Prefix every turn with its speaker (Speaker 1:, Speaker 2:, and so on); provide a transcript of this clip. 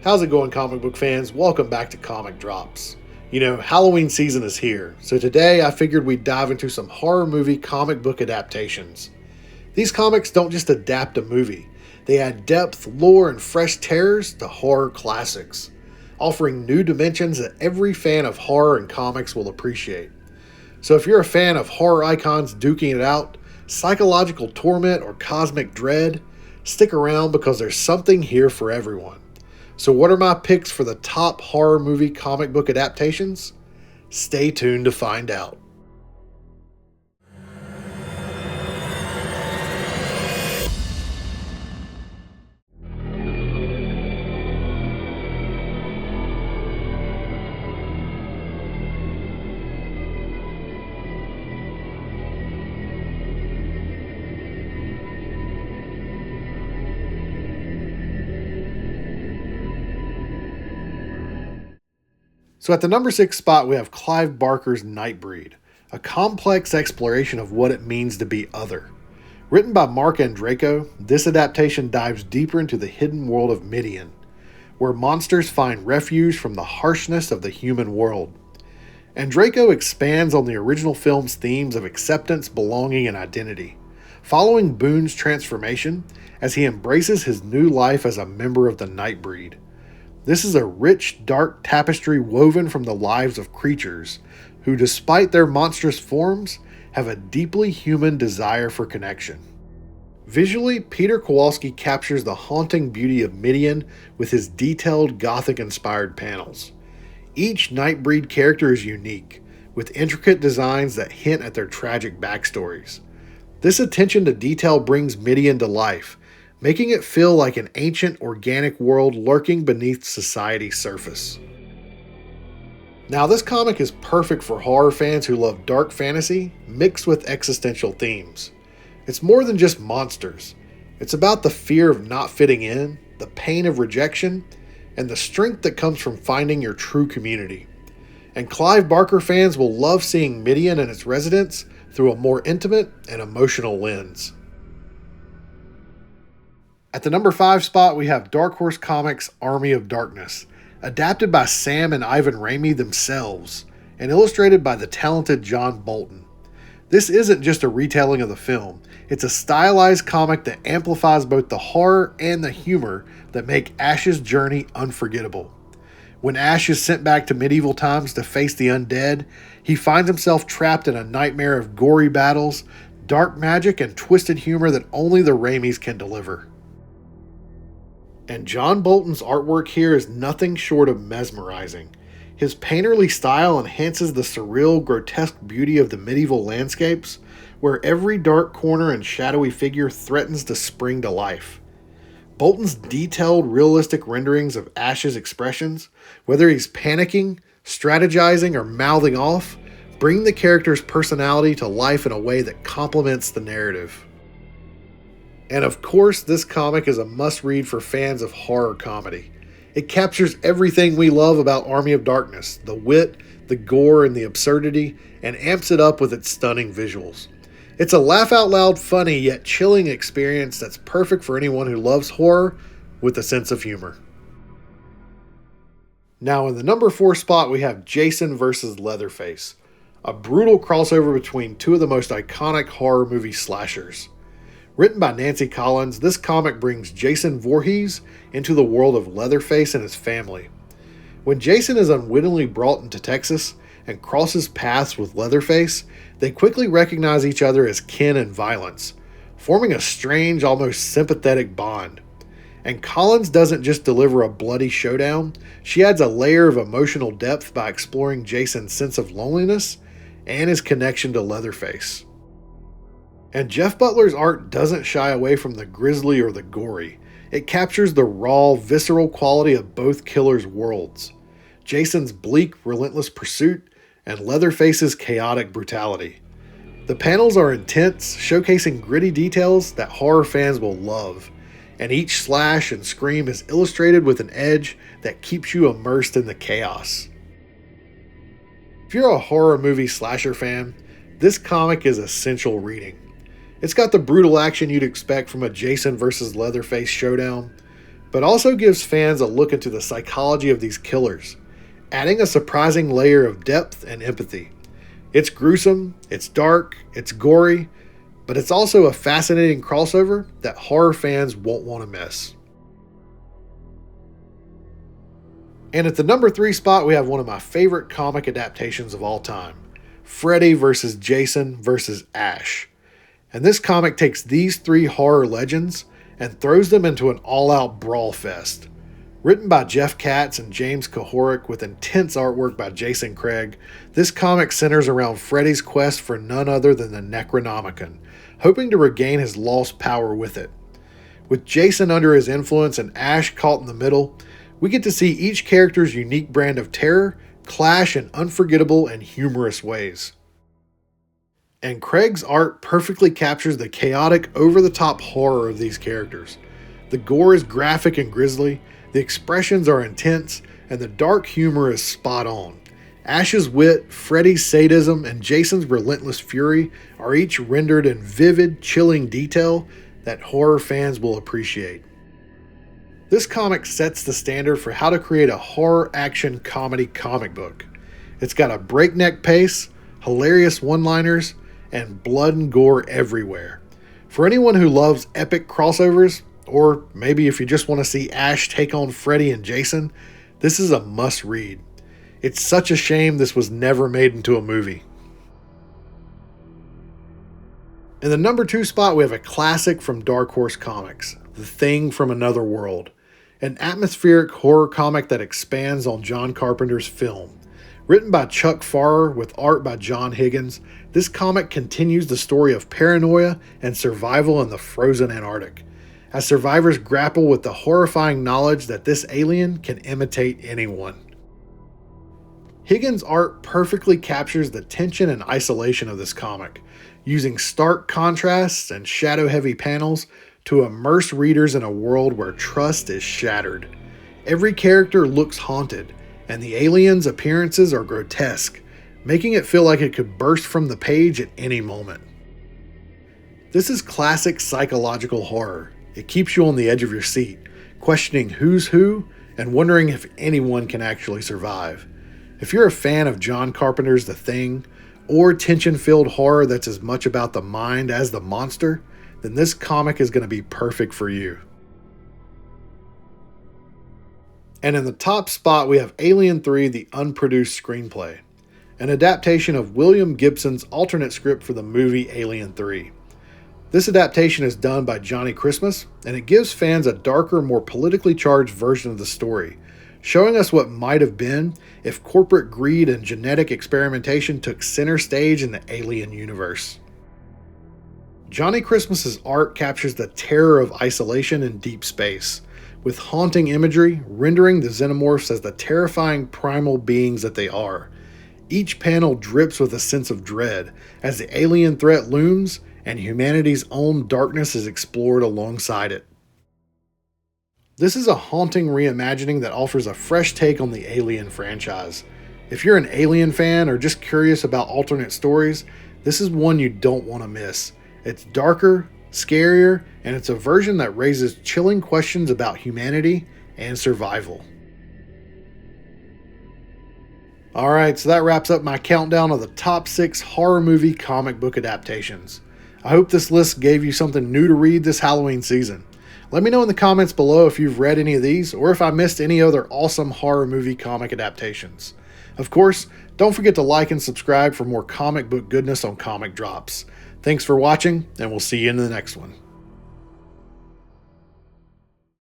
Speaker 1: How's it going, comic book fans? Welcome back to Comic Drops. You know, Halloween season is here, so today I figured we'd dive into some horror movie comic book adaptations. These comics don't just adapt a movie, they add depth, lore, and fresh terrors to horror classics, offering new dimensions that every fan of horror and comics will appreciate. So if you're a fan of horror icons duking it out, psychological torment, or cosmic dread, stick around because there's something here for everyone. So what are my picks for the top horror movie comic book adaptations? Stay tuned to find out. So at the number 6 spot, we have Clive Barker's Nightbreed, a complex exploration of what it means to be other. Written by Mark Andreyko, this adaptation dives deeper into the hidden world of Midian, where monsters find refuge from the harshness of the human world. Andreyko expands on the original film's themes of acceptance, belonging, and identity, following Boone's transformation as he embraces his new life as a member of the Nightbreed. This is a rich, dark tapestry woven from the lives of creatures who, despite their monstrous forms, have a deeply human desire for connection. Visually, Peter Kowalski captures the haunting beauty of Midian with his detailed Gothic-inspired panels. Each Nightbreed character is unique, with intricate designs that hint at their tragic backstories. This attention to detail brings Midian to life, making it feel like an ancient organic world lurking beneath society's surface. Now, this comic is perfect for horror fans who love dark fantasy mixed with existential themes. It's more than just monsters. It's about the fear of not fitting in, the pain of rejection, and the strength that comes from finding your true community. And Clive Barker fans will love seeing Midian and its residents through a more intimate and emotional lens. At the number 5 spot, we have Dark Horse Comics' Army of Darkness, adapted by Sam and Ivan Raimi themselves, and illustrated by the talented John Bolton. This isn't just a retelling of the film, it's a stylized comic that amplifies both the horror and the humor that make Ash's journey unforgettable. When Ash is sent back to medieval times to face the undead, he finds himself trapped in a nightmare of gory battles, dark magic, and twisted humor that only the Raimis can deliver. And John Bolton's artwork here is nothing short of mesmerizing. His painterly style enhances the surreal, grotesque beauty of the medieval landscapes, where every dark corner and shadowy figure threatens to spring to life. Bolton's detailed, realistic renderings of Ash's expressions, whether he's panicking, strategizing, or mouthing off, bring the character's personality to life in a way that complements the narrative. And of course, this comic is a must-read for fans of horror comedy. It captures everything we love about Army of Darkness, the wit, the gore, and the absurdity, and amps it up with its stunning visuals. It's a laugh-out-loud, funny, yet chilling experience that's perfect for anyone who loves horror with a sense of humor. Now, in the number 4 spot, we have Jason vs. Leatherface, a brutal crossover between two of the most iconic horror movie slashers. Written by Nancy Collins, this comic brings Jason Voorhees into the world of Leatherface and his family. When Jason is unwittingly brought into Texas and crosses paths with Leatherface, they quickly recognize each other as kin in violence, forming a strange, almost sympathetic bond. And Collins doesn't just deliver a bloody showdown, she adds a layer of emotional depth by exploring Jason's sense of loneliness and his connection to Leatherface. And Jeff Butler's art doesn't shy away from the grisly or the gory. It captures the raw, visceral quality of both killers' worlds. Jason's bleak, relentless pursuit, and Leatherface's chaotic brutality. The panels are intense, showcasing gritty details that horror fans will love, and each slash and scream is illustrated with an edge that keeps you immersed in the chaos. If you're a horror movie slasher fan, this comic is essential reading. It's got the brutal action you'd expect from a Jason vs. Leatherface showdown, but also gives fans a look into the psychology of these killers, adding a surprising layer of depth and empathy. It's gruesome, it's dark, it's gory, but it's also a fascinating crossover that horror fans won't want to miss. And at the number 3 spot, we have one of my favorite comic adaptations of all time, Freddy vs. Jason vs. Ash. And this comic takes these 3 horror legends and throws them into an all-out brawl fest. Written by Jeff Katz and James Kahoric with intense artwork by Jason Craig, this comic centers around Freddy's quest for none other than the Necronomicon, hoping to regain his lost power with it. With Jason under his influence and Ash caught in the middle, we get to see each character's unique brand of terror clash in unforgettable and humorous ways. And Craig's art perfectly captures the chaotic, over-the-top horror of these characters. The gore is graphic and grisly, the expressions are intense, and the dark humor is spot on. Ash's wit, Freddy's sadism, and Jason's relentless fury are each rendered in vivid, chilling detail that horror fans will appreciate. This comic sets the standard for how to create a horror action comedy comic book. It's got a breakneck pace, hilarious one-liners, and blood and gore everywhere. For anyone who loves epic crossovers, or maybe if you just want to see Ash take on Freddy and Jason, this is a must-read. It's such a shame this was never made into a movie. In the number 2 spot, we have a classic from Dark Horse Comics, The Thing from Another World, an atmospheric horror comic that expands on John Carpenter's film. Written by Chuck Farrer with art by John Higgins, this comic continues the story of paranoia and survival in the frozen Antarctic, as survivors grapple with the horrifying knowledge that this alien can imitate anyone. Higgins' art perfectly captures the tension and isolation of this comic, using stark contrasts and shadow-heavy panels to immerse readers in a world where trust is shattered. Every character looks haunted, and the aliens' appearances are grotesque, making it feel like it could burst from the page at any moment. This is classic psychological horror. It keeps you on the edge of your seat, questioning who's who and wondering if anyone can actually survive. If you're a fan of John Carpenter's The Thing, or tension-filled horror that's as much about the mind as the monster, then this comic is going to be perfect for you. And in the top spot, we have Alien 3, the unproduced screenplay, an adaptation of William Gibson's alternate script for the movie Alien 3. This adaptation is done by Johnny Christmas, and it gives fans a darker, more politically charged version of the story, showing us what might have been if corporate greed and genetic experimentation took center stage in the alien universe. Johnny Christmas's art captures the terror of isolation in deep space, with haunting imagery rendering the xenomorphs as the terrifying primal beings that they are. Each panel drips with a sense of dread as the alien threat looms and humanity's own darkness is explored alongside it. This is a haunting reimagining that offers a fresh take on the Alien franchise. If you're an Alien fan or just curious about alternate stories, this is one you don't want to miss. It's darker, scarier, and it's a version that raises chilling questions about humanity and survival. Alright, so that wraps up my countdown of the top 6 horror movie comic book adaptations. I hope this list gave you something new to read this Halloween season. Let me know in the comments below if you've read any of these or if I missed any other awesome horror movie comic adaptations. Of course, don't forget to like and subscribe for more comic book goodness on Comic Drops. Thanks for watching, and we'll see you in the next one.